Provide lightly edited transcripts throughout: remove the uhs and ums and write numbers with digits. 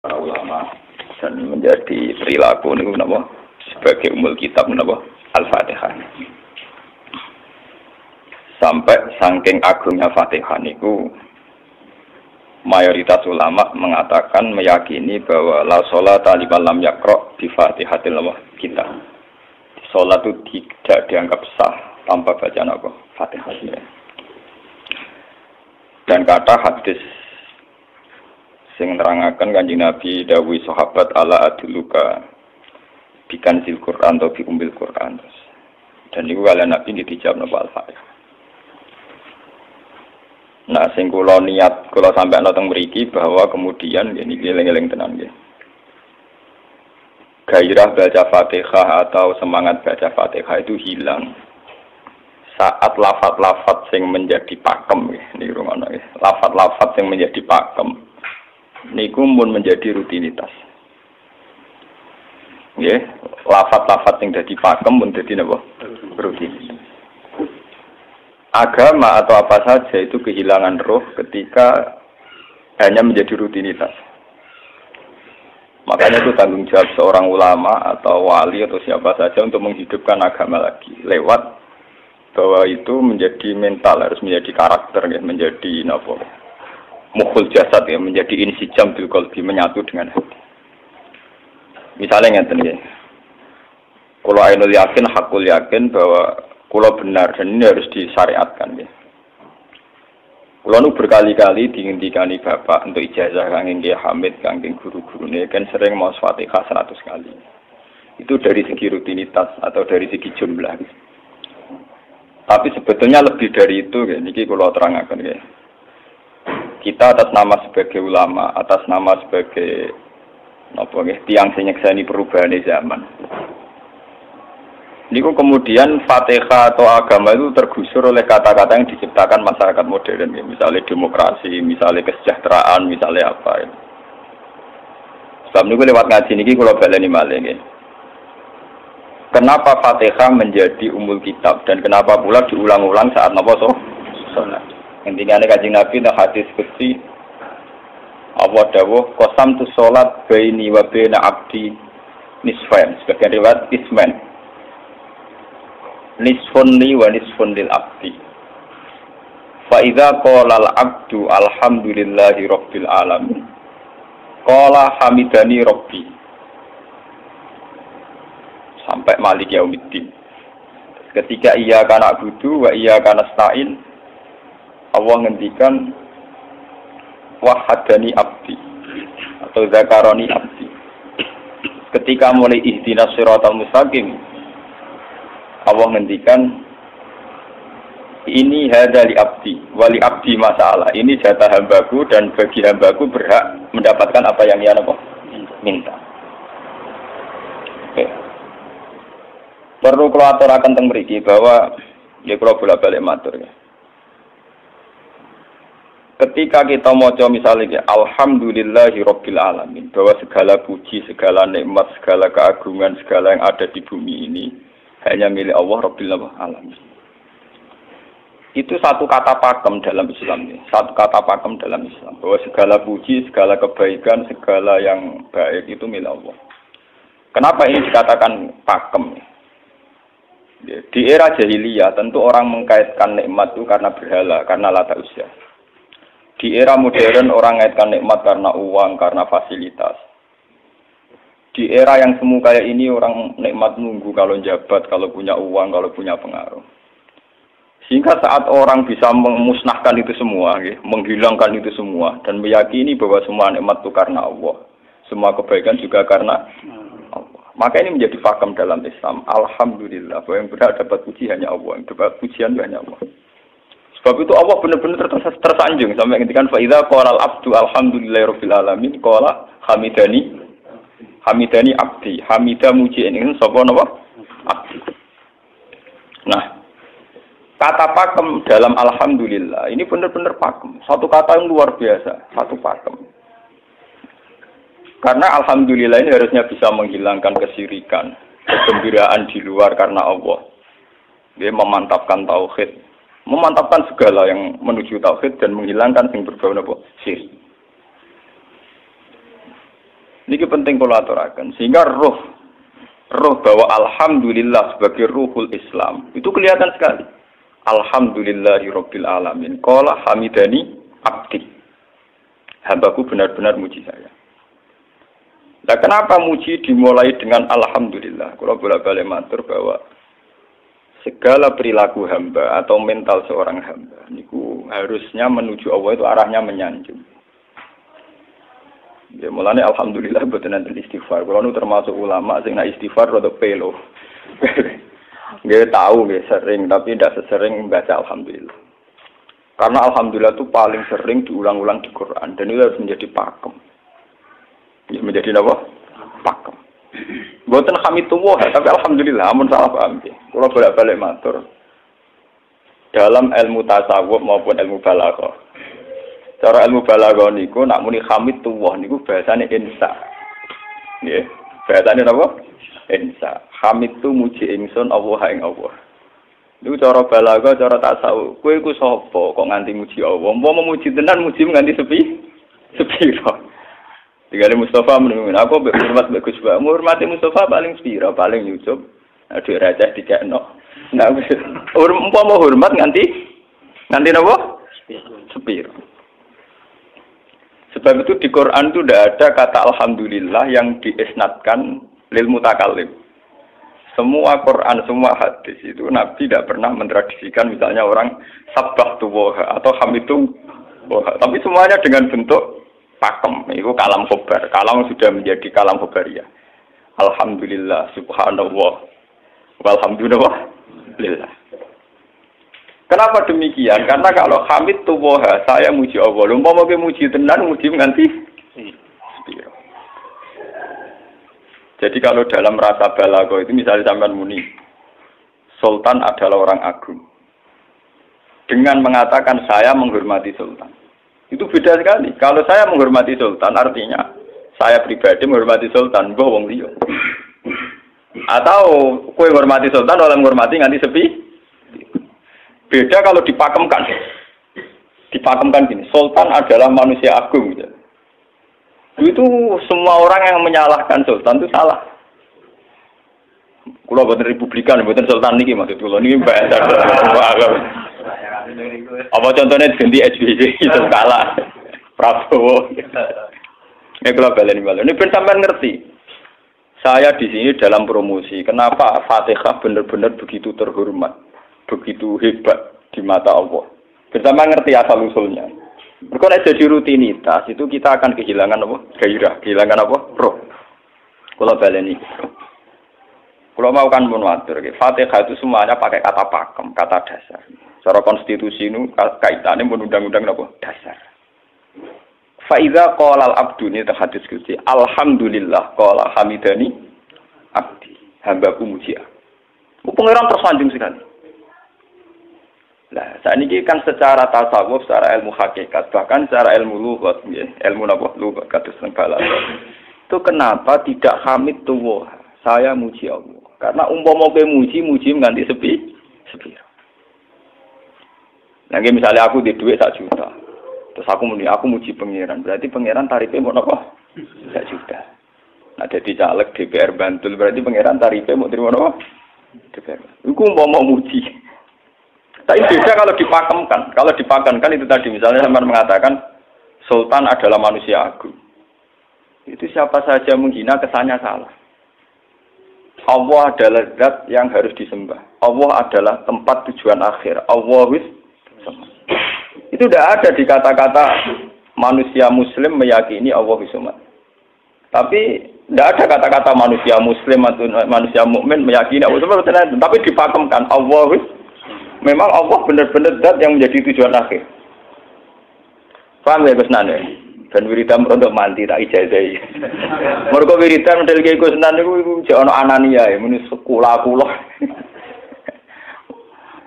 para ulama dan menjadi perilaku niku napa sebagai umul kitab napa Al-Fatihah. Sampai saking agungnya Fatihah niku mayoritas ulama mengatakan meyakini bahwa la sholata liman lam yaqra bi Fatihatil kitab. Salat itu tidak dianggap sah tanpa bacaan apa Fatihah. Dan kata hadis sing nerangaken Kanjeng Nabi dawuh sahabat ala adluka bikan sil Quran atau bi umbil Quran. Dan niku kalian Nabi dijawab napa Al-Fatihah. Nah, sing kula niat kula sampeyan teng mriki bahwa kemudian ini eling-eling tenan nggih. Gairah baca Fatihah atau semangat baca Fatihah itu hilang saat lafaz-lafaz sing menjadi pakem nggih niku ngono nggih. Lafaz-lafaz sing menjadi pakem niku mun menjadi rutinitas. Nggih, lafaz-lafaz sing dadi pakem mun dadi napa? Rutinitas. Agama atau apa saja itu kehilangan roh ketika hanya menjadi rutinitas. Makanya itu tanggung jawab seorang ulama atau wali atau siapa saja untuk menghidupkan agama lagi. Lewat bahwa itu menjadi mental, harus menjadi karakter, ya, menjadi mukhul jasad, ya, menjadi insijam bil qalbi, menyatu dengan hati. Misalnya ngeten ya. Kalau ainul yakin, hakul yakin bahwa kulo benar dan ini harus disyariatkan ya. Kulo nu berkali-kali dihentikan bapak untuk ijazah kangge Kiai Hamid, kangge guru-gurune kan sering mau Fatihah 100 kali. Itu dari segi rutinitas atau dari segi jumlah. Tapi sebetulnya lebih dari itu ya, niki kulo terangaken ya. Kita atas nama sebagai ulama, atas nama sebagai napa nggih tiyang sing nyekseni perubahan zaman. Niku kemudian Fatihah atau agama itu tergusur oleh kata-kata yang diciptakan masyarakat modern, ya. Misalnya demokrasi, misalnya kesejahteraan, misalnya apa. Ya. Sebab niku lewat ngaji niki kula baleni malih nggih. Kenapa Fatihah menjadi umul kitab dan kenapa pula diulang-ulang saat napa salat? Intinya Kanjeng Nabi nang hadis qudsi Allah dawuh qasamtu sholat baini wa baina abdi nisfain, sebagian riwayat isman. Nisfun li wa nisfun lil abdi. Fa idza qala al abdu alhamdulillahi rabbil alamin. Qala hamidani rabbi. Sampai malik yaumiddin. Ketika ia kana na'budu wa ia kana nasta'in, Allah ngendikan wahadani abdi atau zakaroni abdi. Ketika mulai ihdinas siratal mustaqim, Allah ngendikan ini hadza li abdi wali abdi masalah. Ini jatah hambaku dan bagi hambaku berhak mendapatkan apa yang ia minta. Oke. Perlu kula aturaken teng mriki bahwa nggih kula bolak-balik matur ya. Ketika kita maca misalnya alhamdulillahi rabbil alamin, bahwa segala puji, segala nikmat, segala keagungan, segala yang ada di bumi ini hanya milik Allah Rabbil Alamin. Itu satu kata pakem dalam Islam ini. Satu kata pakem dalam Islam. Bahwa segala puji, segala kebaikan, segala yang baik itu milik Allah. Kenapa ini dikatakan pakem? Di era jahiliyah tentu orang mengkaitkan nikmat itu karena berhala, karena lata usia. Di era modern orang mengaitkan nikmat karena uang, karena fasilitas. Di era yang semu kayak ini orang nikmat nunggu kalau jabat, kalau punya uang, kalau punya pengaruh. Sehingga saat orang bisa memusnahkan itu semua, menghilangkan itu semua, dan meyakini bahwa semua nikmat itu karena Allah, semua kebaikan juga karena Allah. Maka ini menjadi pakem dalam Islam. Alhamdulillah, bahwa yang berhak dapat puji hanya Allah, yang dapat pujian hanya Allah. Sebab itu Allah benar-benar tersanjung sampai ngendikan fa idza qala al-abdu alhamdulillahirabbil alamin qala hamidani abdi, hamidah muji ini sapa napa? Abdi. Nah, kata pakem dalam alhamdulillah ini benar-benar pakem. Satu kata yang luar biasa, satu pakem. Karena alhamdulillah ini harusnya bisa menghilangkan kesyirikan, kegembiraan di luar karena Allah. Dia memantapkan tauhid, memantapkan segala yang menuju tauhid dan menghilangkan yang berbau napa? Syirik. Niki penting kula aturaken sehingga roh bahwa alhamdulillah sebagai ruhul Islam itu kelihatan sekali. Alhamdulillahirabbil alamin. Qala hamidani abdi. Hambaku benar-benar muji saya. Nah, kenapa muji dimulai dengan alhamdulillah? Kalau bolak-balik matur bahwa segala perilaku hamba atau mental seorang hamba niku harusnya menuju Allah itu arahnya menyanjung. Ya mulane alhamdulillah mboten enten istighfar. Kulo nu termasuk ulama sing nek istighfar rada pelo. Nggih tahu nggih sering tapi tidak sesering baca alhamdulillah. Karena alhamdulillah itu paling sering diulang-ulang di Quran dan itu harus menjadi pakem. Ya menjadi apa? Pakem. Mboten hamidullah tapi alhamdulillah amun salah paham nggih. Kulo bolak-balik matur. Dalam ilmu tasawuf maupun ilmu balaghah. Cara ilmu balaghah niku nak muni hamidullah niku bahasane insa. Nggih. Bahasane napa? Insa. Hamid tu muji ingsun Allah ing Allah. Niku cara balaghah, cara tasawuf. Kowe iku sapa kok nganti muji Allah? Umpama muji tenan muji nganti sepiro. Digale Mustafa menunggu aku hormat mbek Gus Ba. Hormati Mustafa paling sepiro, paling nyucup. Aduh receh dikekno. Nah, umpama hormat nganti napa? Sepiro. Sebab itu di Quran itu tidak ada kata alhamdulillah yang diisnadkan lil mutakallim. Semua Quran, semua hadis itu Nabi tidak pernah mentradisikan misalnya orang sabbahtu wa atau hamidu wa. Tapi semuanya dengan bentuk pakem. Itu kalam khobar. Kalam sudah menjadi kalam khobariyah. Alhamdulillah, subhanallah, walhamdulillah. Kenapa demikian? Karena kalau hamid tuwoha, saya muji Allah. Lumpah mau muji tenan, muji nganti sepiro. Jadi kalau dalam rasa balaghah itu misalnya sampean muni, Sultan adalah orang agung. Dengan mengatakan saya menghormati Sultan. Itu beda sekali. Kalau saya menghormati Sultan artinya saya pribadi menghormati Sultan, mbah wong liya. Atau kowe menghormati Sultan oleh menghormati nganti sepi. Beda kalau dipakemkan. Dipakemkan gini, Sultan adalah manusia agung. Gitu. Itu semua orang yang menyalahkan Sultan itu salah. Kalau buatan Republikan, buatan Sultan niki maksud kula niki bahasa. Apa contohnya ganti SBY itu kalah. Prabowo. Ini kalau balen. Ini ben sampean ngerti. Saya di sini dalam promosi. Kenapa Fatihah benar-benar begitu terhormat? Begitu hebat di mata Allah. Bersama ngerti asal usulnya. Kalau jadi rutinitas itu kita akan kehilangan apa? Gairah, kehilangan apa? Roh. Kalau baleni. Kalau mau kan menwatur, Fatihah itu semuanya pakai kata pakem, kata dasar. Secara konstitusi itu kaitannya undang-undang apa? Dasar. Faiza qala al-abdu ini hadis qudsi. Alhamdulillah qala hamidani abdi. Hambaku muji aku. Pengiran tersanjung sekali. Nah, saat ini kan secara tasawuf, secara ilmu hakikat, bahkan secara ilmu lughat, ilmu apa? Lughat kados balaghah. Itu kenapa tidak hamid tuwah? Saya muji Allah. Karena umpama kowe muji nganti sepi. Nah, misalnya aku di duit 1 juta. Terus aku muji pangeran. Berarti pangeran tarifnya mau apa? 1 juta. Nah, jadi caleg DPR Bantul berarti pangeran tarifnya mau terima apa? DPR. Iku umpama muji. Tapi beda kalau dipakemkan. Kalau dipakemkan itu tadi misalnya sampean mengatakan Sultan adalah manusia agung. Itu siapa saja menghina kesannya salah. Allah adalah zat yang harus disembah. Allah adalah tempat tujuan akhir. Allah wis. Itu tidak ada di kata-kata manusia muslim meyakini Allah wisumat. Tapi tidak ada kata-kata manusia muslim atau manusia mukmin meyakini Allah wisumat. Tapi dipakemkan Allah wis. Memang Allah benar-benar zat yang menjadi tujuan akhir. Paham ya Gus Nane? Dan wiridan untuk mandi tak ijazahi. Mergo wiridan model kaya Gus Nane iku jek ana anania ya muni sekula-kula.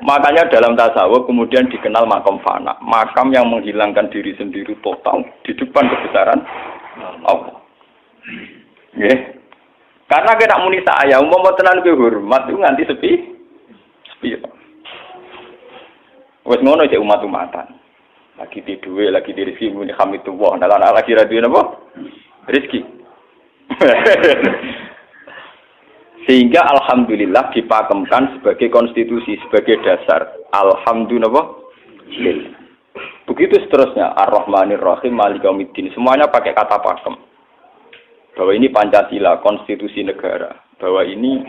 Makanya dalam tasawuf kemudian dikenal makam fana, makam yang menghilangkan diri sendiri total di depan kebesaran Allah. Nggih. Karena kita muni saya umpama tenan ke hormat itu nganti sepi. Wes ngono cek umat-umatan. Lagi di duwe, lagi di rezeki muni hamidullah, ndalan lagi ra duwe napa? Rezeki. Sehingga alhamdulillah dipakemkan sebagai konstitusi, sebagai dasar. Alhamdulillah. Begitu seterusnya. Ar-Rahmanir Rahim, Maliki Yaumiddin. Semuanya pakai kata pakem. Bahwa ini Pancasila, konstitusi negara. Bahwa ini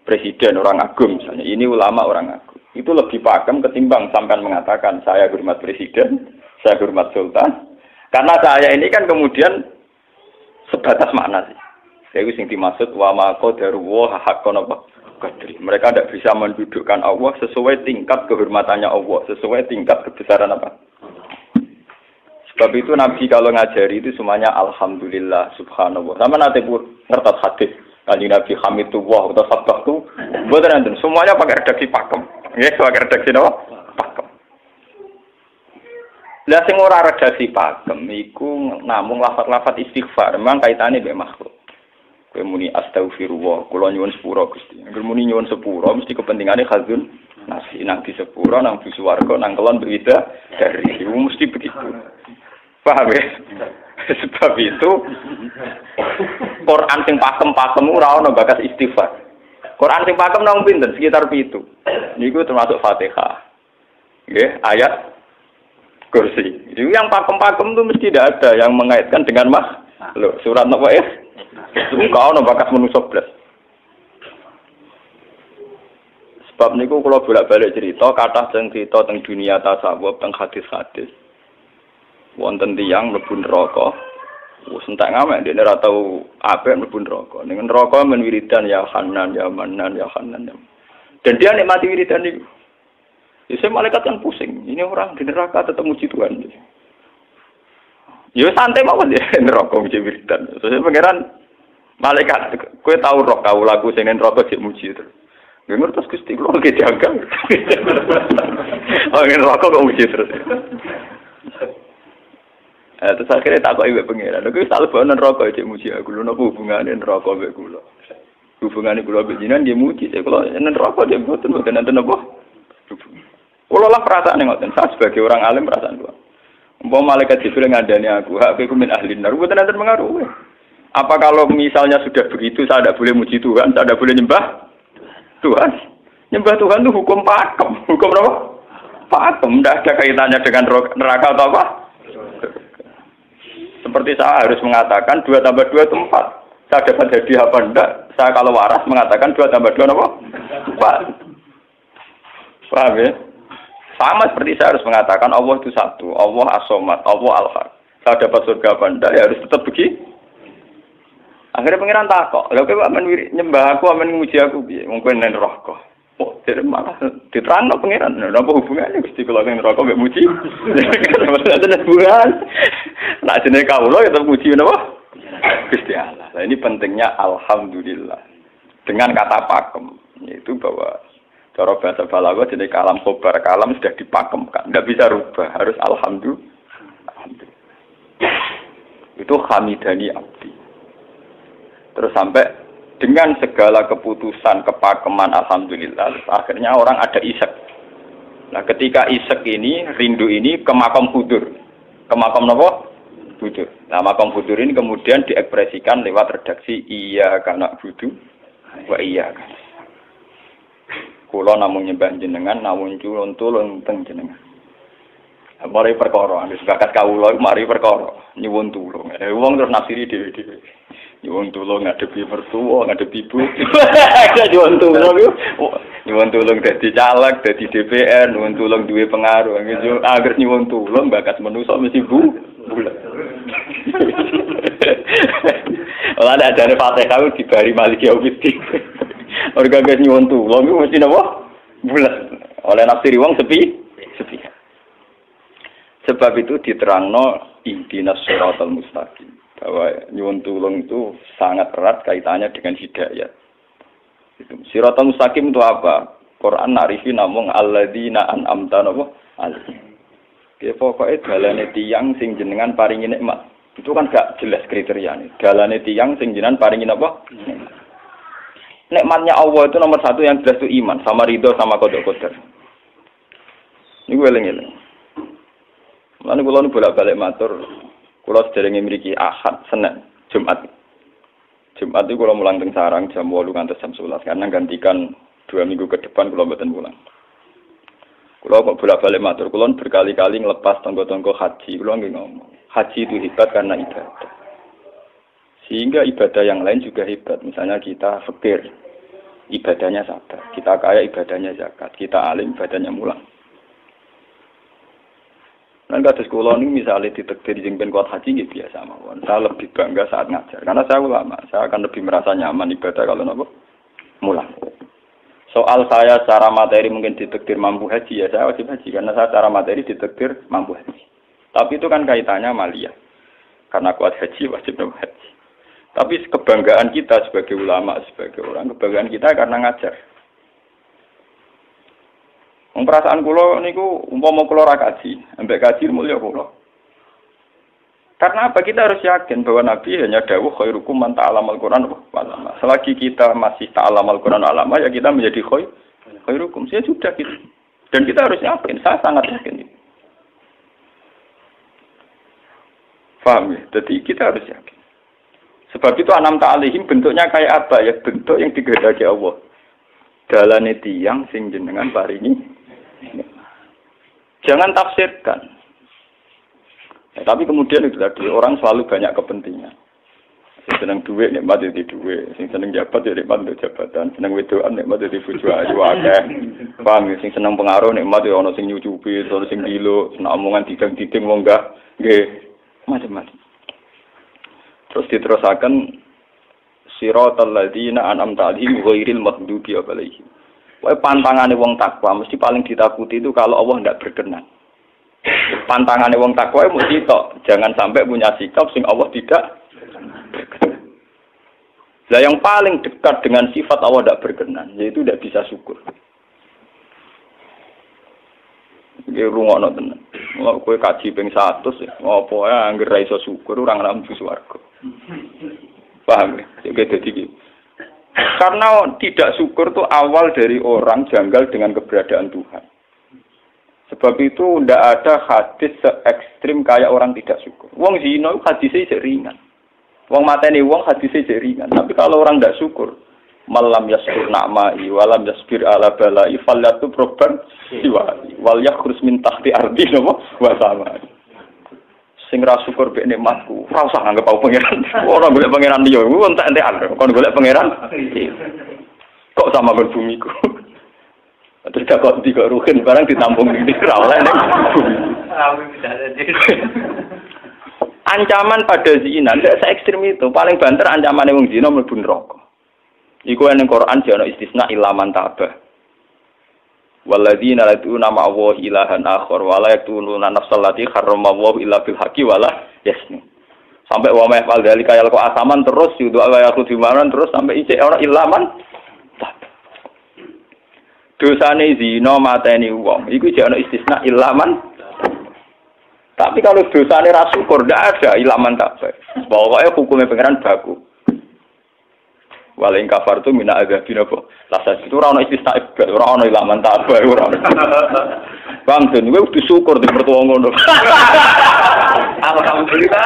presiden orang agung misalnya. Ini ulama orang agung. Itu lebih pakem ketimbang sampai mengatakan saya hormat presiden, saya hormat sultan. Karena saya ini kan kemudian sebatas makna sih. Itu yang dimaksud wa ma qadaruhu haqqan qadri. Mereka tidak bisa mendudukkan Allah sesuai tingkat kehormatannya Allah, sesuai tingkat kebesaran apa. Sebab itu Nabi kalau ngajari itu semuanya alhamdulillah subhanallah. Sama nanti pun ngertos hadis kanjeng Nabi hamidullah atau sabbahtu. Mboten enten, semuanya pakai redaksi pakem. Nggih, pakai redaksi napa? Pakem. Lah sing ora redaksi pakem iku namung lafaz-lafaz istighfar, memang kaitane mbek makhluk. Kowe muni astagfirullah, kula nyuwun sepura Gusti. Angger muni nyuwun sepura mesti kepentingane khazun nasi nang di sepura nang di swarga nang kelon berbeda dari itu mesti begitu. Paham ya? Sebab itu Quran sing pakem-pakem ora ana bakas istighfar. Quran sing pakem nang pinten sekitar 7. Niku termasuk Fatihah. Nggih, ayat kursi. Itu yang pakem-pakem itu mesti tidak ada yang mengaitkan dengan makhluk. Surat napa ya? Kau ono bakas manusia blas. Sebab niku kalau bolak-balik cerita, kathah sing cerita teng dunia tasawuf, teng hadis-hadis. Wonten tiyang mlebu neraka. Wis entek ngamek dene ora tau apik mlebu neraka. Ning neraka men wiridan ya Hanan ya Manan ya Hanan. Dan dia nikmati wiridan niku. Isih malaikat kan pusing. Ini orang di neraka tetap muji Tuhan. Ya santai mawon ya neraka muji wiridan. Terus pangeran malaikat, kowe tau roh kawulaku sing ning neraka sik muji itu. Nggih ngertos Gusti kula ge diangkat. Oh, neraka kok muji terus. Terus akhirnya tak kok iwek pengiran. Kowe tak lebono neraka sik muji aku. Lho napa hubungane neraka mek kula? Hubungane kula mek jinan nggih muji. Kula neraka nggih mboten enten apa? Kula lah perasaan ngoten. Saya sebagai orang alim perasaan kula. Umpama malaikat Jibril ngandani aku, hak kowe min ahli neraka mboten enten pengaruh. Apa kalau misalnya sudah begitu saya tidak boleh muji Tuhan, saya tidak boleh nyembah Tuhan? Nyembah Tuhan itu hukum pakem. Hukum apa? Pakem. Tidak ada kaitannya dengan neraka atau apa? Seperti saya harus mengatakan 2 tambah 2 itu 4. Saya dapat hadiah apa enggak? Saya kalau waras mengatakan 2 tambah 2 apa? 4. Paham ya? Sama seperti saya harus mengatakan Allah itu satu. Allah as-somad, Allah al-haq. Saya dapat surga apa enggak? Ya harus tetap begitu. Akhirnya pengiran takok, lha kowe amen nyembah aku, amen nguji aku piye? Wong kowe nang neraka. Oh, jadi malah diterangno pengiran. Napa hubungannya Gusti kula nang neraka mek muji? Ada hubungan. Nah, jenenge kawula ya tetep muji napa? Gusti Allah. Nah, ini pentingnya alhamdulillah. Dengan kata pakem, yaitu bahwa cara bahasa balaghah jenenge kalam khobar, kalam sudah dipakemkan, enggak bisa rubah, harus alhamdulillah. Itu hamidani abdi. Terus sampai dengan segala keputusan kepakeman alhamdulillah akhirnya orang ada isek. Nah ketika isek ini rindu ini ke makam hudur. Ke makam apa? Hudur. Nah makam hudur ini kemudian diekspresikan lewat redaksi iya kana budu wa iya kana. Kula namung nyembah jenengan namun tulung teng jenengan. Mari perkara, wis bakat kawula mari perkara nyuwun tulung. Wong terus nafsiri dhewe-dhewe. Nyuwun tulung ngadepi mertua, ngadepi ibu. Nyuwun tulung yo. Nyuwun tulung dadi caleg, dadi DPR, nyuwun tulung duwe pengaruh. Agar nyuwun tulung bakat manusa mesti bulat. Ora ada ajane Fatihah dibari Maliki Yaumiddin. Orga guys nyuwun tulung mesti napa? Bulat. Oleh nafsiri wong sepi. Sebab itu diterangno ihdinas siratal mustaqim. Bahwa nyuwun tulung itu sangat erat kaitannya dengan hidayat. Itu siratal mustaqim itu apa? Quran narifi namung alladzina an'amta alaihim. Ya pokoke dalane tiyang sing jenengan paringi nikmat. Itu kan gak jelas kriteriane. Dalane tiyang sing jenengan paringi apa? Nikmatnya Allah itu nomor 1 yang jelas itu iman sama ridho sama qada qadar. Niku eling-eling. Lan kula nu bolak-balik matur, kula sederenge mriki Ahad, Senin, Jumat. Jumat itu kalau mulang teng sarang jam 8 ngantos jam 11 karena gantikan 2 minggu ke depan kalau mboten mulang. Kalau kok bolak-balik matur, kalau berkali-kali ngelepas tonggo-tonggo haji, kalau nggak ngomong. Haji itu hebat karena ibadah. Sehingga ibadah yang lain juga hebat. Misalnya kita fakir, ibadahnya sabar. Kita kaya, ibadahnya zakat. Kita alim, ibadahnya mulang. Dan kados kula ini misalnya ditakdir jengben kuat haji, ya biasa mawon. Saya lebih bangga saat ngajar. Karena saya ulama, saya akan lebih merasa nyaman ibadah kalau nopo mulang. Soal saya secara materi mungkin ditakdir mampu haji, ya saya wajib haji. Karena saya secara materi ditakdir mampu haji. Tapi itu kan kaitannya maliyah. Karena kuat haji, wajib haji. Tapi kebanggaan kita sebagai ulama, sebagai orang, kebanggaan kita karena ngajar. Perasaan kula niku umpama kula ra kaji, ambek kaji mulya kula. Karena apa? Kita harus yakin bahwa Nabi hanya dawuh khairukum man ta'allamal Qur'an wa 'allama. Selagi kita masih ta'allamal Qur'an wa 'allama, ya kita menjadi khairukum. Ya sudah gitu. Dan kita harus yakin, saya sangat yakin itu. Paham ya? Jadi kita harus yakin. Sebab itu anam ta'alihim bentuknya kayak apa? Ya bentuk yang digedaki Allah. Dalane tiyang sing jenengan paringi. Jangan tafsirkan. Ya, tapi kemudian itu tadi orang selalu banyak kepentingan. Sing seneng duit nikmat di duit, sing seneng jabat ya nikmat untuk jabatan, seneng wedoan nikmat di bojo ayu akeh. Paham ya? Sing seneng pengaruh nikmat ya ana sing nyucupi, ana sing gilo, seneng omongan didang-diding wong enggak nggih macam-macam. Terus diterusaken siratal ladzina an'amta 'alaihim ghairil maghdubi 'alaihim. Wae pantangane wong takwa mesti paling ditakuti itu kalau Allah ndak berkenan. Pantangane wong takwa mesti tok, jangan sampai punya sikap sing Allah tidak berkenan. Lah yang paling dekat dengan sifat Allah ndak berkenan yaitu ndak bisa syukur. Nggih rungokno tenan. Mau kowe kaji ping 100 apa ae anggere ra iso syukur ora ngambu swarga. Paham ya? Jadi gitu. Karena tidak syukur itu awal dari orang janggal dengan keberadaan Tuhan. Sebab itu tidak ada hadis se-ekstrim kayak orang tidak syukur. Wong zina hadisnya ringan. Wong mateni wong hadisnya ringan. Tapi kalau orang tidak syukur, malam yaskur na'mai walam yasbir ala balai falyatu proban siwai wal yakhrus min tahti ardi napa wa sama. Sing ra syukur mek nikmatku, ora usah anggap aku pangeran. Ora golek pangeran liya, ku entek-entekan. Kon golek pangeran. Kok sama berbumiku. Terus kok tiga ruhin barang ditampung di ra oleh nek bumi. Ancaman pada zina ndak se ekstrem itu. Paling banter ancamane wong zina mlebu neraka. Iku ning Quran jana istisna ilaman tabah. Walladzina laduna ma'allahi ilahan akhar wa la yaqtuluna nafsal lati harramallahu illa bil haqqi wa la yasni. Sampai wa ma fal dalika yalqa asaman terus yudu ayatul dimaran terus sampai ijek ora ilaman. Dosane zina mateni wong iku jek ana istisna ilaman. Tapi kalau dosane ra syukur ndak ada ilaman tabah. Pokoke hukume pangeran baku. Waling kafar tu mina azabin apa? Lasa itu ora ono istisna ibad, ora ono ilaman tabah ora. Bang den kowe kudu syukur di mertua ngono. Alhamdulillah.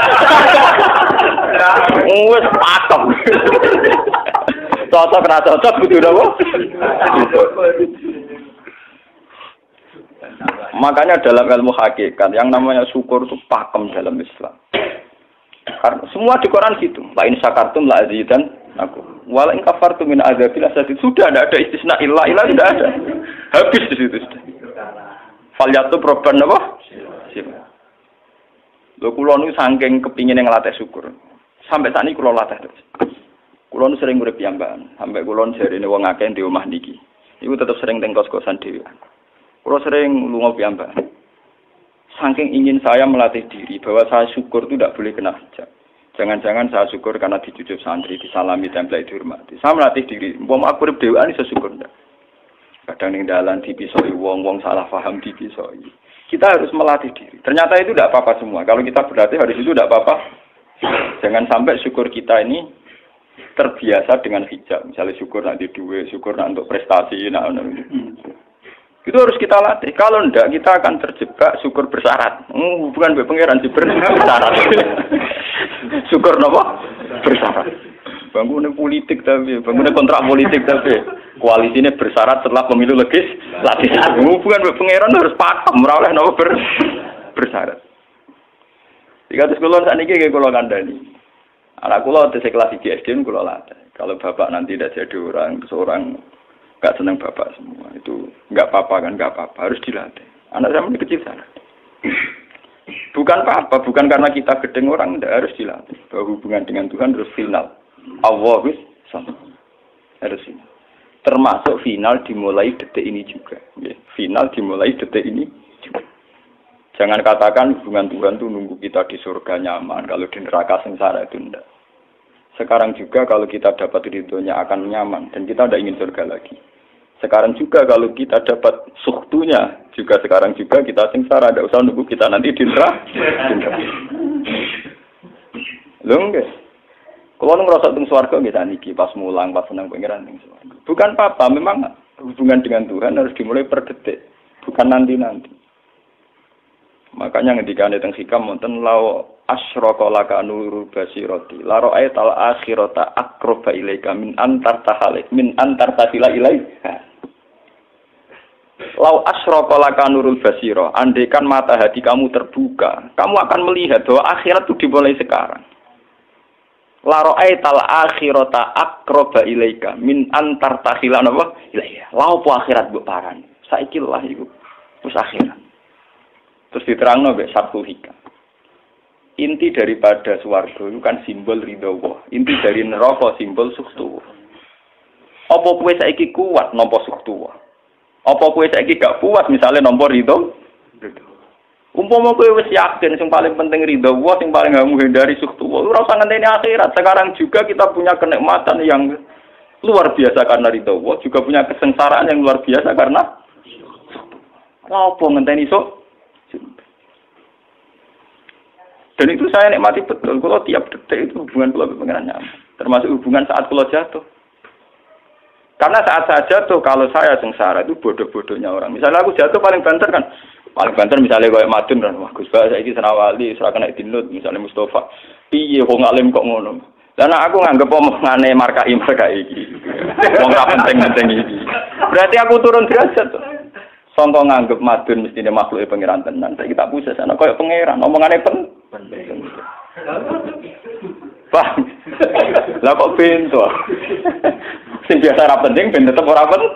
Wes pakem. Cocok ra cocok kudu napa? Makanya dalam ilmu hakikat yang namanya syukur itu pakem dalam Islam. Karena semua di Quran gitu. La in syakartum la azidan aku. Wala in kafartum min adzabil asad. Sudah tidak ada istisna illa tidak ada. Habis di situ sudah. Falyatu proban apa? Lho kula niku saking kepingin nglatih syukur. Sampai saat ini kula latih terus. Kula nu sering urip piyambakan, sampai kula jarene wong akeh di omah niki. Iku tetep sering teng kos-kosan dhewe. Kula sering lunga piyambakan. Saking ingin saya melatih diri bahwa saya syukur itu tidak boleh kena hijab. Jangan-jangan saya syukur karena dicucup santri, disalami, tempel, dihormati. Saya melatih diri. Umpama aku urip dhewean iso syukur ndak. Kadang ning dalan dipisoi wong-wong salah paham dipisoi. Kita harus melatih diri. Ternyata itu tidak apa-apa semua. Kalau kita berlatih hari itu tidak apa-apa. Jangan sampai syukur kita ini terbiasa dengan hijab. Misalnya syukur nak di duit, syukur nak untuk prestasi, itu harus kita latih. Kalau enggak, kita akan terjebak syukur bersyarat. Bukan pangeran sih bersyarat. Syukur apa? Bersyarat. bangunnya politik tapi, bangunnya kontrak politik tapi, koalisinya bersyarat setelah pemilu legislatif. Hubungan pangeran harus pakem, oleh nopo bersyarat. Jika terus kulon saat ini kulon kandani, anak kulon di kelas SD kulon latih. Kalau bapak nanti tidak jadi seorang nggak senang bapak semua, itu nggak apa-apa kan, nggak apa-apa, harus dilatih. Anak saya masih kecil sana. Bukan apa-apa, bukan karena kita gedeng orang, tidak harus dilatih. Bahwa hubungan dengan Tuhan harus final. Allah harus final. Termasuk final dimulai detik ini juga. Final dimulai detik ini juga. Jangan katakan hubungan Tuhan itu nunggu kita di surga nyaman, kalau di neraka sengsara itu tidak. Sekarang juga kalau kita dapat ridhonya akan nyaman, dan kita tidak ingin surga lagi. Sekarang juga kalau kita dapat suhtunya, juga sekarang juga kita sengsara, tidak usah nunggu kita nanti di neraka. Lho nggih. Kalau ngerasa teng swarga nggih saniki pas mulang pas senang pangeran teng swarga. Bukan apa-apa, memang hubungan dengan Tuhan harus dimulai per detik, bukan nanti-nanti. Makanya ketika ane teng hikam wonten law asyraka laka nurul basirati la ra'aital akhirata aqraba ilaika min antar tasila ilaiha. Lau asyraka laka nurul basira, andaikan mata hati kamu terbuka, kamu akan melihat bahwa akhirat itu dimulai sekarang. La ra'aital akhirata aqraba ilaika min antar tasila ilaiha. Lau po akhirat mbok paran. Saiki lah iku wis akhirat. Terus diterangno mbek Sabtu Hikam. Inti daripada swarga itu kan simbol ridho Allah. Inti dari neraka simbol suktu. Apa kowe saiki kuat nampa suktu? Apa kowe saiki gak puas misalnya nampa ridho? Umpama kowe wis yakin sing paling penting ridho Allah, sing paling kamu hindari suktu. Ora usah ngenteni akhirat. Sekarang juga kita punya kenikmatan yang luar biasa karena ridho Allah, juga punya kesengsaraan yang luar biasa karena apa ngenteni sok? Dan itu saya nikmati betul. Kalau tiap detik itu hubungan kalau pengen nyaman. Termasuk hubungan saat kalau jatuh. Karena saat saya jatuh, kalau saya sengsara itu bodoh-bodohnya orang. Misalnya aku jatuh paling banter kan. Paling banter misalnya kayak Madun kan. Wah Gus Ba, saya ini Senawali, serah kena dinut. Misalnya Mustafa. Piye kok ngalim kok ngono. Dan aku nganggep omongane markai iki. Wong ra penting-penting iki. Berarti aku turun derajat tuh. Sangka nganggep Madun mestine makhluke pangeran tenan. Saiki tak puses ana koyo pangeran, omongane penting. Paham? Lah kok pintu. Sing biasa ora penting ben tetep ora penting.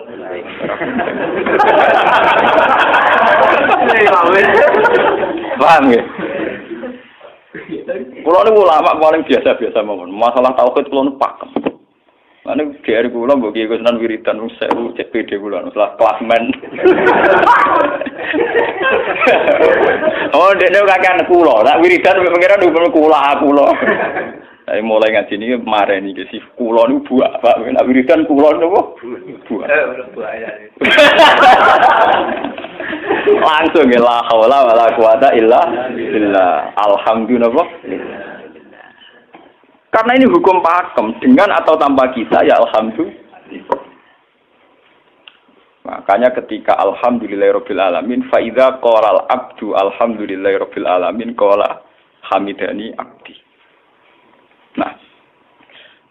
Paham ya? Kulo niku ulama paling biasa-biasa mawon. Masalah tauhid kulo nu pakem. Ane GR kula mbok iki Gusunan wiridan wis sewu CPD kula salah klasmen. Oh, dekne kakean kula, tak wiridan pengiran hukum kula. Saya mulai ngaji niki mareni iki si kula niku buak, Pak. Nek wiridan kula niku buak. Langsung ya la haula wala quwata illa billah. Alhamdulillah. Karena ini hukum pakem, dengan atau tanpa kita ya alhamdulillah. Makanya ketika alhamdulillahirabbil alamin fa idza qala al abdu alhamdulillahirabbil alamin qala hamidani abdi. Nah,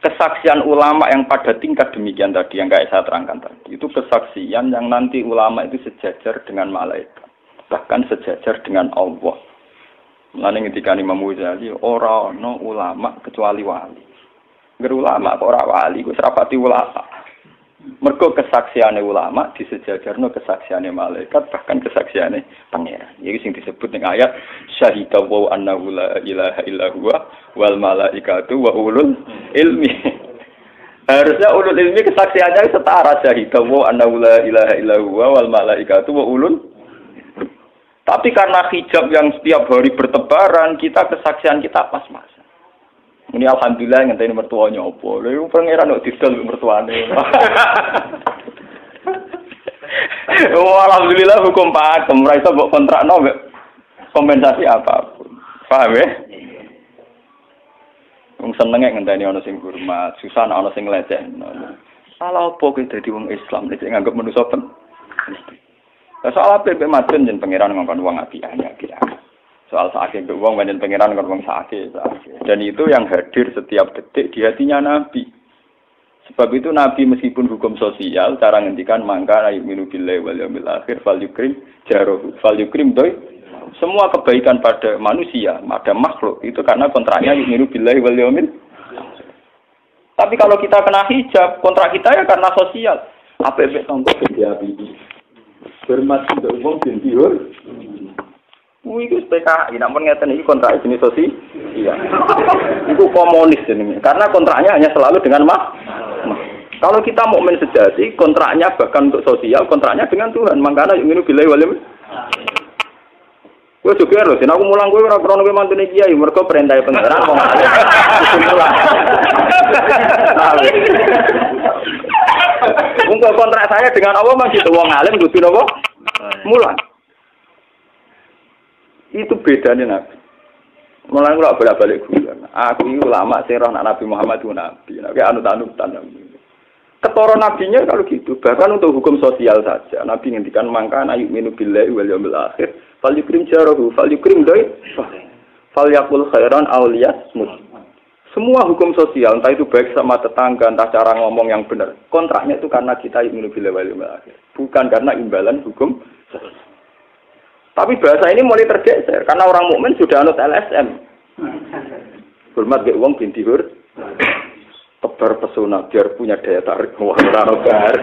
kesaksian ulama yang pada tingkat demikian tadi yang kayak saya terangkan tadi, itu kesaksian yang nanti ulama itu sejajar dengan malaikat, bahkan sejajar dengan Allah. Mulane ketika Imam Ghazali ora ana ulama kecuali wali. Ngger ulama kok ora wali, kok serapati ulama. Mergo kesaksiane ulama disejajarno kesaksiane malaikat, bahkan kesaksiane pangeran. Iki sing disebut ning ayat syahida wa annahu la ilaha illa huwa wal malaikatu wa ulul ilmi. Harusnya ulul ilmi kesaksiannya setara syahida wa annahu la ilaha illa huwa wal malaikatu wa ulul. Tapi karena hijab yang setiap hari bertebaran, kita kesaksian kita pas-pasan. Ini alhamdulillah ngenteni mertuanya opo. Lha iku pangeran kok didol mertuane. Oh alhamdulillah hukum pakem, ora iso mbok kontrakno mbek kompensasi apapun. Paham ya? Wong senenge ngenteni ana sing hormat, susah ana sing lecehno. Salah opo kowe dadi wong Islam nek nganggep manusa pen. Soal apa yang Madun dan pangeran ngomong uang apian. Soal sakit uang banyak pangeran ngomong sakit. Dan itu yang hadir setiap detik di hatinya Nabi. Sebab itu Nabi meskipun hukum sosial, cara ngendikan mangka yu'minu billahi wal yaumil akhir fal yukrim jarahu fal yukrim doi. Semua kebaikan pada manusia, pada makhluk itu karena kontraknya yu'minu billahi wal yaumil. Tapi kalau kita kena hijab, kontrak kita ya karena sosial. Apa efek contoh kerja ini? Hormat sudah umum dan diur. Itu PKI, namun ngeten ini kontrak jenis sosial. Iya. Itu komunis ini. Karena kontraknya hanya selalu dengan Kalau kita mukmin sejati, kontraknya bahkan untuk sosial, kontraknya dengan Tuhan. Makanya yu'minu billahi wal yaumil. Gue juga harus, aku mulang gue ora krono gue mantune kiai, mergo perintah pangeran wong alim. Untuk kontrak saya dengan Allah masih wong alim kudu napa? Mulang. Itu bedanya Nabi. Mulai kula bolak-balik guyon. Aku iki ulama sing roh Nabi Muhammad itu nabi. Nek anut-anutan. Ketara nabinya kalau gitu, bahkan untuk hukum sosial saja. Nabi ngendikan mangkana yu'minu billahi wal yaumil akhir, fal yukrim jarahu, fal yukrim doi, fal yaqul khairan aw liyasmut. Semua hukum sosial, entah itu baik sama tetangga, entah cara ngomong yang benar. Kontraknya itu karena kita yu'minu billahi wal yaumil akhir, bukan karena imbalan hukum sosial. Tapi bahasa ini mulai tergeser karena orang mukmin sudah anut LSM. Hormat ge wong binti hur. Tebar pesona biar punya daya tarik. Wah, bar.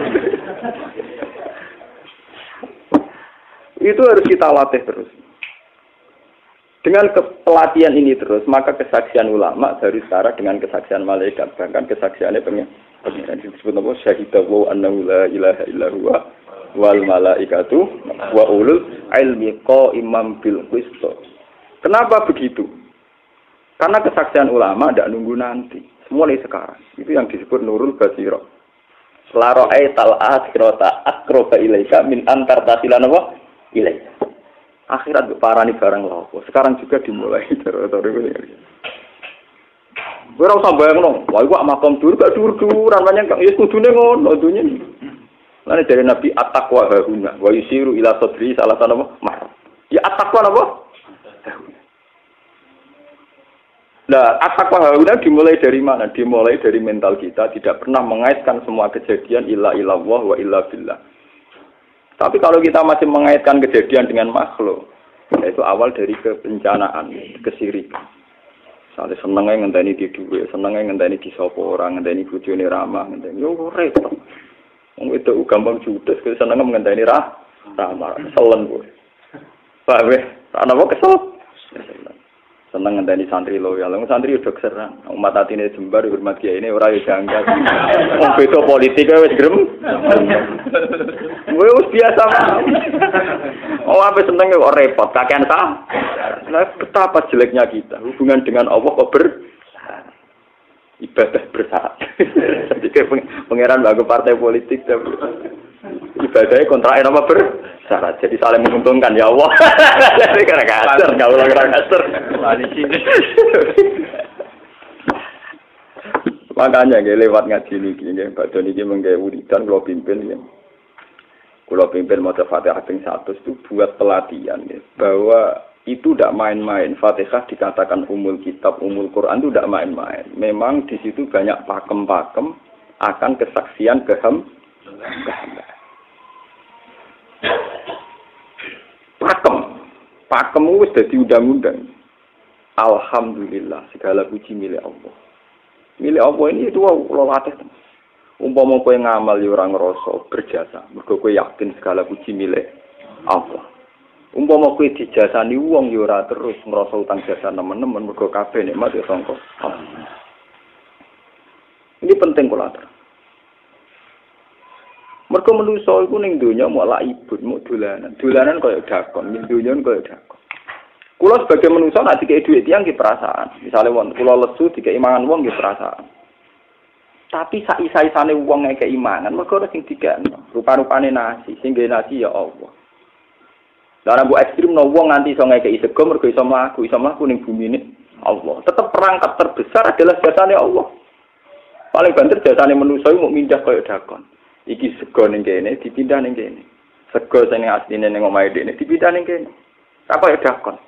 Itu harus kita latih terus. Dengan pelatihan ini terus, maka kesaksian ulama dari setara dengan kesaksian malaikat, bahkan kesaksiannya pengen disebut apa? Syahidahu annahu la ilaha illa huwa wal malaikatu wa ulul ilmi qaimam bil qist. Kenapa begitu? Karena kesaksian ulama tidak nunggu nanti, mulai sekarang. Itu yang disebut nurul basirah. La ra'aital akhirata aqraba ilaika min antar tasilan apa? Ilaika. Akhirat parani barang lapo. Sekarang juga dimulai terus. Ora usah bayangno, wah iku makom dur gak dur-duran banyak kang ya kudune ngono dunya. Lan dari Nabi at-taqwa hauna wa yusiru ila sadri salah satu mah. Ya at-taqwa apa? Nah, at-taqwa hauna dimulai dari mana? Dimulai dari mental kita, tidak pernah mengaitkan semua kejadian illa illallah wa illa billah. Tapi kalau kita masih mengaitkan kejadian dengan makhluk, yaitu awal dari kebencanaan, kesirikan. Misalnya senengnya ngenteni di duwe, senengnya ngenteni di sapa orang, ngenteni bojone ramah, ngenteni yo repot. Wong itu gampang judes, senengnya ngenteni ramah, keselen kowe. Paham ya? Ana apa kesel? Seneng ngenteni santri loyal. Wong santri udah keserang. Umat atine jembar hormat kiai ini ora yo janggal. Wong beda politik wis grem. Wis biasa. Oh, apa seneng kok repot, kakean ta? Nah, betapa jeleknya kita. Hubungan dengan Allah kok ibadah bersyarat. Jadi pangeran bagi partai politik tapi ibadahnya kontrak apa bersyarat. Jadi saling menguntungkan ya Allah. Jadi karena kasar, enggak ulang kasar. Makanya nggih lewat ngaji niki nggih badhe niki menggawe wiridan kula pimpin nggih. Kula pimpin maca Fatihah ping 100 itu buat pelatihan nggih bahwa itu tidak main-main. Fatihah dikatakan umul kitab, umul Quran itu tidak main-main. Memang di situ banyak pakem-pakem akan kesaksian kehambaan. Pakem wis dadi undang-undang. Alhamdulillah segala puji milik Allah. Milik Allah ini itu kula latih. Umpama kowe ngamal ya ora ngrasa berjasa, mergo kowe yakin segala puji milik Allah. Umpama kowe dijasani wong ya ora terus ngrasa utang jasa nemen-nemen mergo kabeh nikmat ya sangka Allah. Ini penting kula atur. Mergo manusa iku ning donya mau laibut, mau dolanan. Dolanan kaya dakon, ning donya kaya dakon. Kula sebagai manusa nek dikek dhuwit tiyang nggih perasaan. Misale wong kula lesu dikek imangan wong nggih perasaan. Tapi saisa-isane wong ngekek imangan mergo ora sing dikekno. Rupa-rupane nasi, sing nggawe nasi ya Allah. Lah mbok ekstrem no wong nganti iso ngekeki sego mergo iso mlaku ning bumine Allah. Tetep perangkat terbesar adalah jasane Allah. Paling banter jasane manusa iku mung mindah kaya dakon. Iki sego ning kene dipindah ning kene. Sego sing asline ning omahe dekne dipindah ning kene. Apa ya dakon.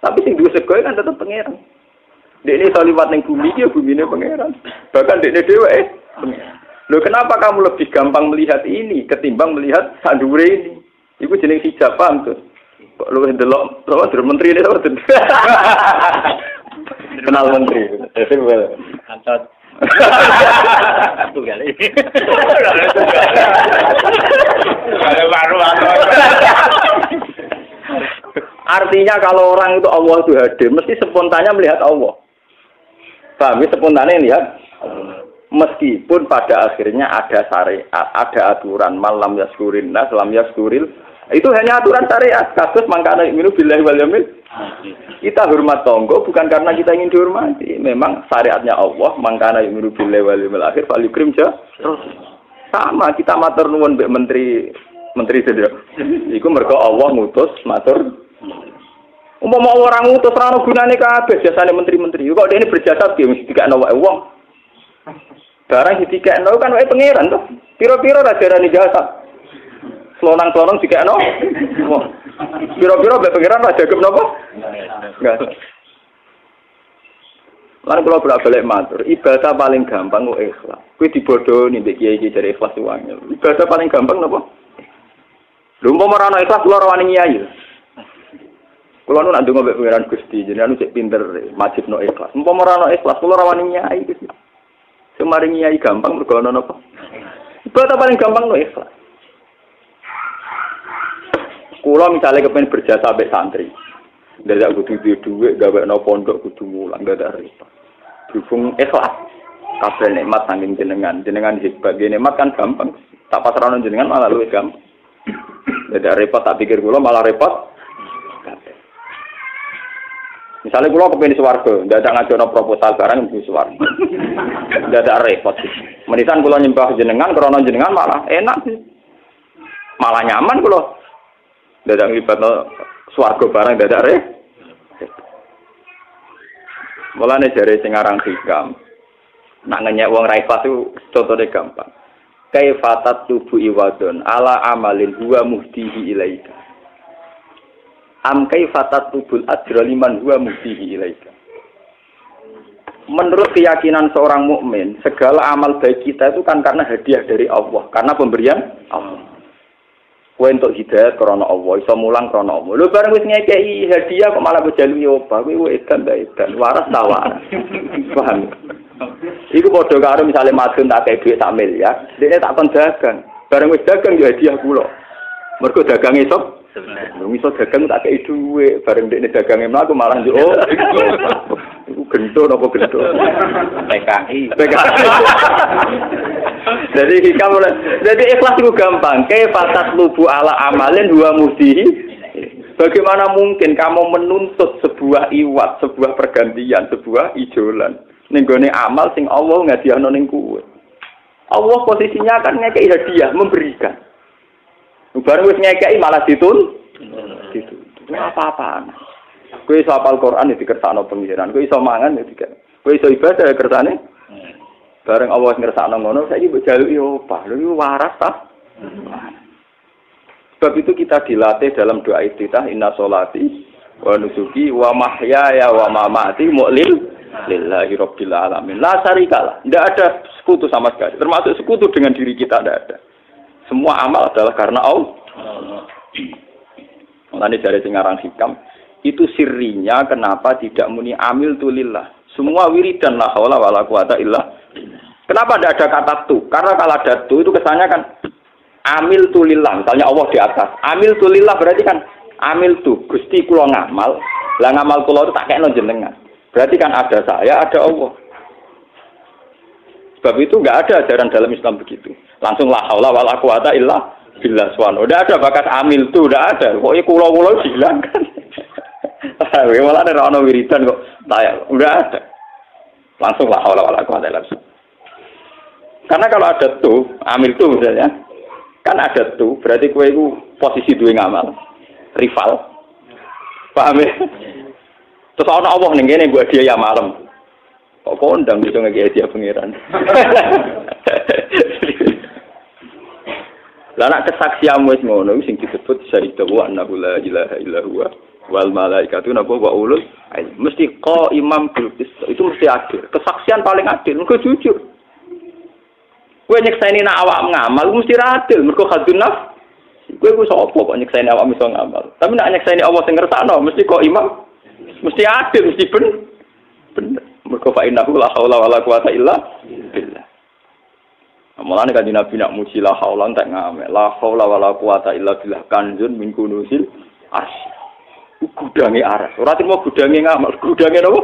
Tapi sing duwe sego kan tetep pangeran. Dekne iso liwat ning bumi iki ya bumine pangeran. Bahkan dekne dhewe pangeran. Loh kenapa kamu lebih gampang melihat ini ketimbang melihat sandure ini? Iku jeneng hijab paham tuh. Kok lu ndelok menteri ini apa tuh? Kenal menteri. Itu well. Antot. Aku kali. Artinya kalau orang itu Allah itu hadir, mesti spontannya melihat Allah. Paham ya? Spontannya lihat. Meskipun pada akhirnya ada syariat, ada aturan malam yaskurin nas, lam yaskuril. Itu hanya aturan syariat. Kasus mangkana minu billahi wal yaumil. Kita hormat tonggo bukan karena kita ingin dihormati. Memang syariatnya Allah, mangkana minu billahi wal yaumil akhir fal yukrim ja. Sama kita matur nuwun mbek menteri sedaya. Iku mergo Allah ngutus matur. Umpama orang ngutus ora ono gunane kabeh jasane menteri-menteri. Kok dene berjasa piye mesti dikakno wae wong. Barang ditikekno kan wae pangeran to. Piro-piro ra darani jasa. Selonang-selonang dikekno. Piro-piro mbek pangeran ra jagep napa? Enggak. Lan kula bolak-balik matur, ibadah paling gampang kok ikhlas. Kuwi dibodoni mbek kiai-kiai jare ikhlas wangel. Ibadah paling gampang napa? Lha umpama ora ana ikhlas kula ora wani nyai. Kula nu nak ndonga mbek pangeran Gusti, jenengan cek pinter majibno ikhlas. Umpama ora ana ikhlas kula ora wani nyai Gusti. Semaring nyai gampang mergo ana napa? Ibadah paling gampang no ikhlas. Kula misalnya kepen berjasa ambek santri. Ndak kudu duwe gawekno pondok kudu mulang gak ada repot. Berhubung ikhlas. Kabeh nikmat saking jenengan hebat nikmat kan gampang. Tak pasrahno jenengan malah luwih gampang. Ndak ada repot tak pikir kula malah repot. Misalnya kula kepen swarga, ndak ada ngajono proposal barang mlebu swarga. Ndak ada repot. Menitan kula nyembah jenengan krana jenengan malah enak sih. Malah nyaman kula. Ndak ada nglibatno swarga barang ndak ada repot. Mulane jare sing aran hikam. Nak ngenyek wong ra ikhlas itu contone gampang. Kaifatat tubu iwadon ala amalin huwa muhdihi ilaika. Am kaifatat tubul ajra liman huwa muhdihi ilaika. Menurut keyakinan seorang mukmin, segala amal baik kita itu kan karena hadiah dari Allah, karena pemberian Allah. Kowe entuk hidayah krana Allah, iso mulang krana Allah. Lho bareng wis ngekeki hadiah kok malah bejalu opo, kowe edan waras ta waras. Paham? Iku padha karo misale madun tak kei dhuwit sak miliar, dekne tak kon dagang. Bareng wis dagang ya hadiah kula. Mergo dagang iso iso dagang tak kei dhuwit, bareng dekne dagange mlaku malah yo. Iku gento napa gento? PKI. Jadi ikhlas itu gampang. Kaifatat lubu ala amalin huwa muhdihi. Bagaimana mungkin kamu menuntut sebuah iwat, sebuah pergantian, sebuah ijolan ning gone amal sing Allah ngadiahno ning kowe. Allah posisinya kan ngekeki hadiah, memberikan. Bareng wis ngekeki malah ditun. Itu apa-apaan. Kowe iso hafal Quran ya dikersakno pengiran, kowe iso mangan ya dikersakno. Kowe iso ibadah ya kersane. Bareng Allah ngersakno ngono, saiki mbok jaluki opah. Lha iku waras ta? Sebab itu kita dilatih dalam doa iftitah inna sholati wa nusuki wa mahyaya wa mamati lillahi rabbil alamin. La syarikalah. Tidak ada sekutu sama sekali. Termasuk sekutu dengan diri kita tidak ada. Semua amal adalah karena Allah. Mulane dari sing aran hikam itu sirrinya kenapa tidak muni amil tu lillah. Semua wiridan la haula wala quwata illa. Kenapa tidak ada kata tu? Karena kalau ada tu itu kesannya kan amil tu lillah. Misalnya Allah di atas. Amil tu lillah berarti kan amil tu Gusti kula ngamal. Lah ngamal kula itu tak kekno jenengan. Berarti kan ada saya, ada Allah. Sebab itu enggak ada ajaran dalam Islam begitu. Langsung la haula wala quwata illa billah subhanahu. Udah ada bakat amil tu, udah ada. Pokoknya kula-kula dihilangkan. Malah ada ono wiridan kok tayang. Udah ada. Langsung la haula wala quwata illa billah. Karena kalau ada tuh, amil tuh misalnya, kan ada tuh, berarti kowe iku posisi duwe ngamal, rival. Paham ya? Terus ana Allah ning kene mbok dia ya malam. Kok kondang iso ngeki dia pangeran. Lah nek kesaksian wis ngono sing disebut syahida wa annahu la ilaha illa huwa wal malaikatu wa ulul mesti imam bil qist. Itu mesti adil. Kesaksian paling adil, engko jujur. Kowe nyekseni nak awak ngamal mesti adil, mergo hadun nafs. Kowe ku sapa kok nyekseni awak iso ngamal. Tapi nak nyekseni Allah sing ngersakno mesti kok imam. Mesti adil, mesti bener. Mergo fa innahu la haula wala quwata illa billah. Mulane kan Nabi nak muji la haula entek ngamek. La haula wala quwata illa billah kanjun min kunusil as. Gudange aras. Ora timo gudange ngamal, gudange napa?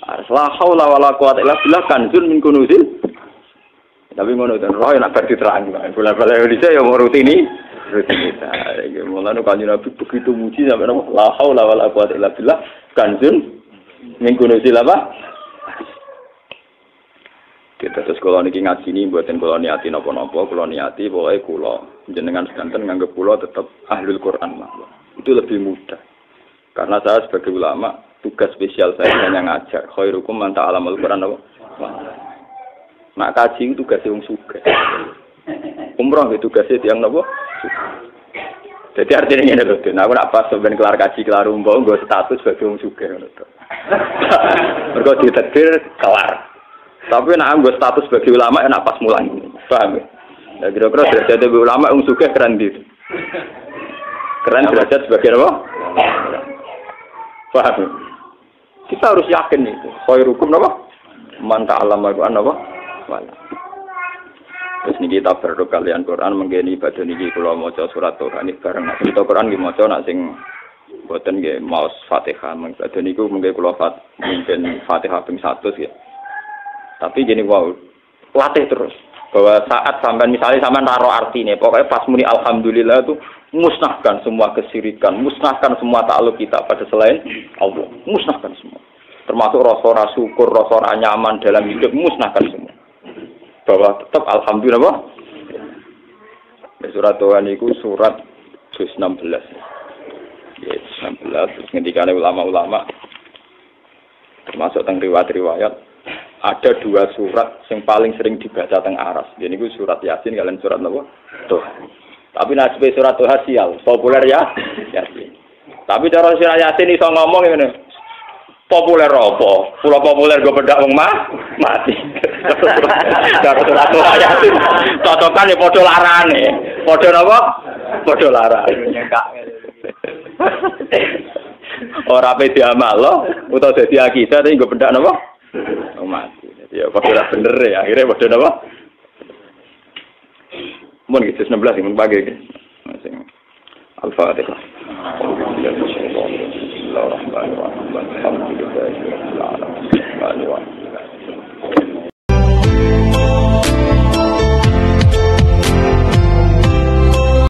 Aras. La haula wala quwata illa billah kanjun min kunusil. Tapi ngono ten roh nak bar diterang. Bola-bola Indonesia ya mau rutini. Mulane kan Nabi begitu muji sampai napa? La haula wala quwata illa billah kanjun min kunusil apa? Kita terus kalau niki ngaji ini buatin kalau niati nopo-nopo, kalau niati pokoknya kulo jenengan sedanten nganggep kulo tetap ahlul Quran lah. Itu lebih mudah. Karena saya sebagai ulama tugas spesial saya hanya ngajar. Khairukum man ta'allamal Quran nopo. Nak kaji itu tugasnya wong sugih. Umroh itu tugasnya tiyang nopo. Jadi artinya ngene lho, aku nak pas sampeyan kelar kaji kelar umroh nggo status sebagai wong sugih ngono to. Mergo ditetir kelar. Tapi nak anggo status sebagai ulama enak pas mulang. Paham ya? Nah, kira-kira derajat sebagai ulama yang suka keren gitu. Keren derajat sebagai apa? Paham ya? Kita harus yakin itu. Khairukum apa? Man ta'allama al-Qur'an apa? Wala. Terus ini kita berdoa kalian Quran menggeni ibadah niki kula maca surat Toha ini bareng. Nah, kita Quran nggih maca nak sing boten nggih maos Fatihah. Ibadah niku mengke kula mimpin Fatihah ping 100 ya. Tapi gini wow, latih terus. Bahwa saat sampai misalnya sampai naruh artinya, pokoknya pas muni alhamdulillah itu musnahkan semua kesirikan, musnahkan semua takluk kita pada selain Allah, musnahkan semua. Termasuk rasa syukur, rasa nyaman dalam hidup, musnahkan semua. Bahwa tetap alhamdulillah. Surat Tuhan itu surat 16. Ya, 16. Terus ketika ulama-ulama termasuk tentang riwayat-riwayat. Ada 2 surat yang paling sering dibaca teng aras. Jadi itu surat Yasin kalian surat apa? Toha. Tapi nasib surat Toha sial, populer ya Yasin. Tapi cara surat Yasin iso ngomong ngene. Populer apa? Pulau populer gue bedak wong mati. Cara surat Toha Yasin cocokan ya padha larane. Padha napa? Padha larane. Ora pe diamal lo, utawa dadi akidah tapi gue bedak napa? Mati. Ya padha bener ya, akhirnya padha napa? Mun gitu 16 mun bagi iki. Sing Al-Fatihah. Bismillahirrahmanirrahim. Alhamdulillahirabbil alamin.